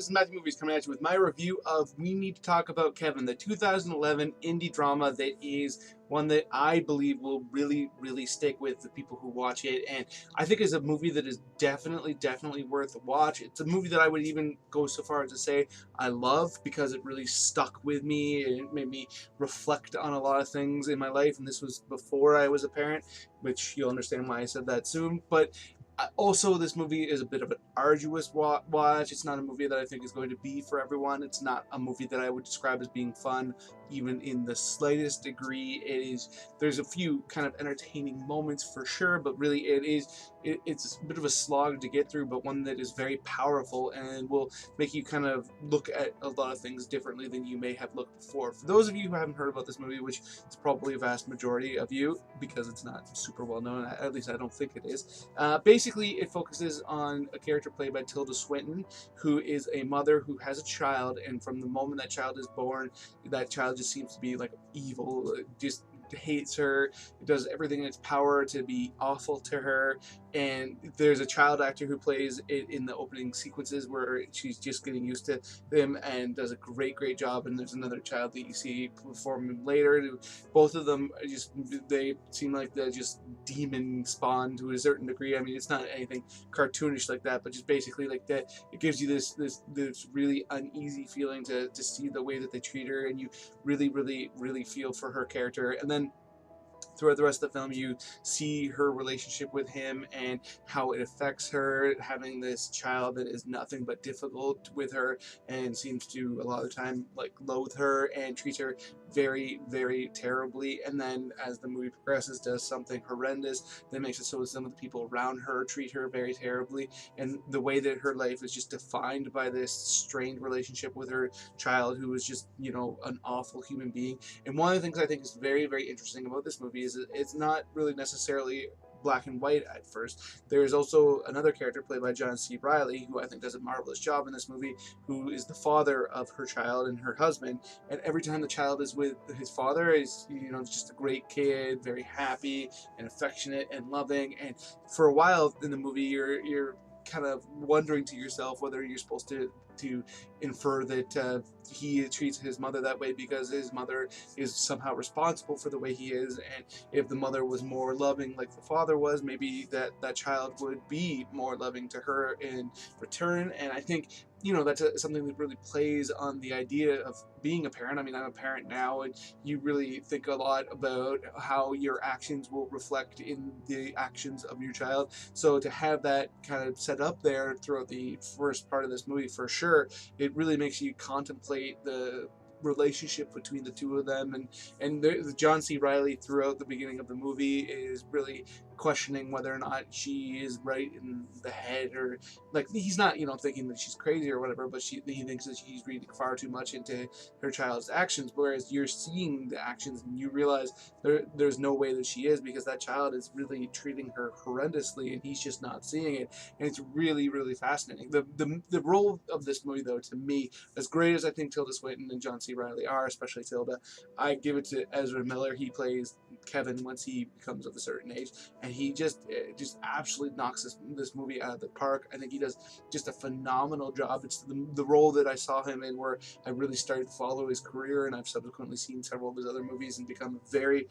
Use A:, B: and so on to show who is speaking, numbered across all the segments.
A: is Matthew Movies coming at you with my review of We Need to Talk About Kevin, the 2011 indie drama that is one that I believe will really, really stick with the people who watch it, and I think is a movie that is definitely worth a watch. It's a movie that I would even go so far as to say I love because it really stuck with me and it made me reflect on a lot of things in my life, and this was before I was a parent, which you'll understand why I said that soon, but also, this movie is a bit of an arduous watch. It's not a movie that I think is going to be for everyone. It's not a movie that I would describe as being fun, even in the slightest degree. There's a few kind of entertaining moments for sure, but really it's a bit of a slog to get through, but one that is very powerful and will make you kind of look at a lot of things differently than you may have looked before. For those of you who haven't heard about this movie, which is probably a vast majority of you, because it's not super well known, at least I don't think it is, basically it focuses on a character played by Tilda Swinton, who is a mother who has a child, and from the moment that child is born, that child just seems to be like evil, just hates her, does everything in its power to be awful to her. And there's a child actor who plays it in the opening sequences where she's just getting used to him and does a great job. And there's another child that you see performing later. Both of them are they seem like they're just demon spawned to a certain degree. I mean, it's not anything cartoonish like that, but just basically like that, it gives you this really uneasy feeling to see the way that they treat her, and you really feel for her character. And then throughout the rest of the film, you see her relationship with him and how it affects her, having this child that is nothing but difficult with her and seems to a lot of the time like loathe her and treats her very terribly. And then as the movie progresses, does something horrendous that makes it so some of the people around her treat her very terribly, and the way that her life is just defined by this strained relationship with her child, who is just, you know, an awful human being. And one of the things I think is very interesting about this movie is it's not really necessarily black and white at first. There's also another character played by John C. Reilly, who I think does a marvelous job in this movie, who is the father of her child and her husband. And every time the child is with his father, is, you know, just a great kid, very happy and affectionate and loving. And for a while in the movie, you're kind of wondering to yourself whether you're supposed to infer that he treats his mother that way because his mother is somehow responsible for the way he is, and if the mother was more loving like the father was, maybe that child would be more loving to her in return. And I think, you know, that's something that really plays on the idea of being a parent. I mean, I'm a parent now, and you really think a lot about how your actions will reflect in the actions of your child. So to have that kind of set up there throughout the first part of this movie, for sure, it really makes you contemplate the relationship between the two of them. And the John C. Reilly throughout the beginning of the movie is really questioning whether or not she is right in the head, or like, he's not, you know, thinking that she's crazy or whatever, but he thinks that she's reading far too much into her child's actions, whereas you're seeing the actions and you realize there's no way that she is, because that child is really treating her horrendously and he's just not seeing it. And it's really fascinating. The role of this movie, though, to me, as great as I think Tilda Swinton and John C. Reilly are, especially Tilda, I give it to Ezra Miller. He plays Kevin once he becomes of a certain age, and he just absolutely knocks this movie out of the park. I think he does just a phenomenal job. It's the role that I saw him in where I really started to follow his career, and I've subsequently seen several of his other movies and become a very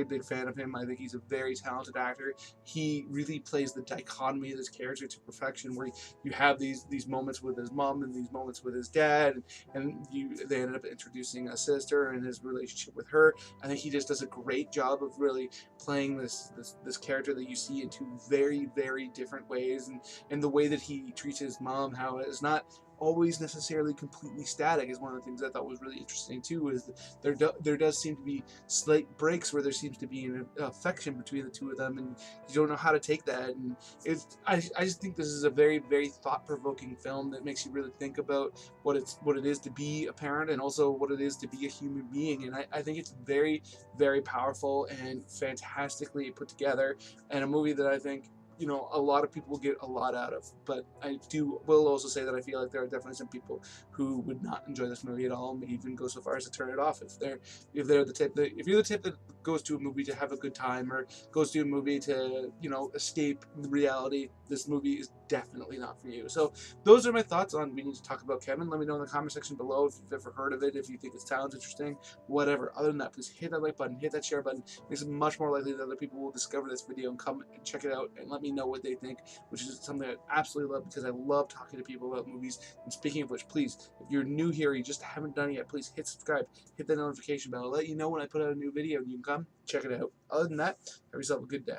A: big fan of him. I think he's a very talented actor. He really plays the dichotomy of this character to perfection, where you have these moments with his mom and these moments with his dad, and they ended up introducing a sister and his relationship with her. I think he just does a great job of really playing this character that you see in two very different ways, and the way that he treats his mom, how it's not always necessarily completely static, is one of the things I thought was really interesting too. Is there does seem to be slight breaks where there seems to be an affection between the two of them, and you don't know how to take that. And I just think this is a very thought-provoking film that makes you really think about what it is to be a parent, and also what it is to be a human being. And I think it's very powerful and fantastically put together, and a movie that I think, you know, a lot of people get a lot out of. But I will also say that I feel like there are definitely some people who would not enjoy this movie at all, may even go so far as to turn it off if you're the type that goes to a movie to have a good time, or goes to a movie to, you know, escape reality. this movie is definitely not for you. So those are my thoughts on We Need to Talk About Kevin. Let me know in the comment section below if you've ever heard of it, if you think it sounds interesting, whatever. Other than that, please hit that like button, hit that share button. It makes it much more likely that other people will discover this video and come and check it out and let me know what they think, which is something I absolutely love because I love talking to people about movies. And speaking of which, please, if you're new here, you just haven't done it yet, please hit subscribe, hit that notification bell. I'll let you know when I put out a new video and you can come check it out. Other than that, have yourself a good day.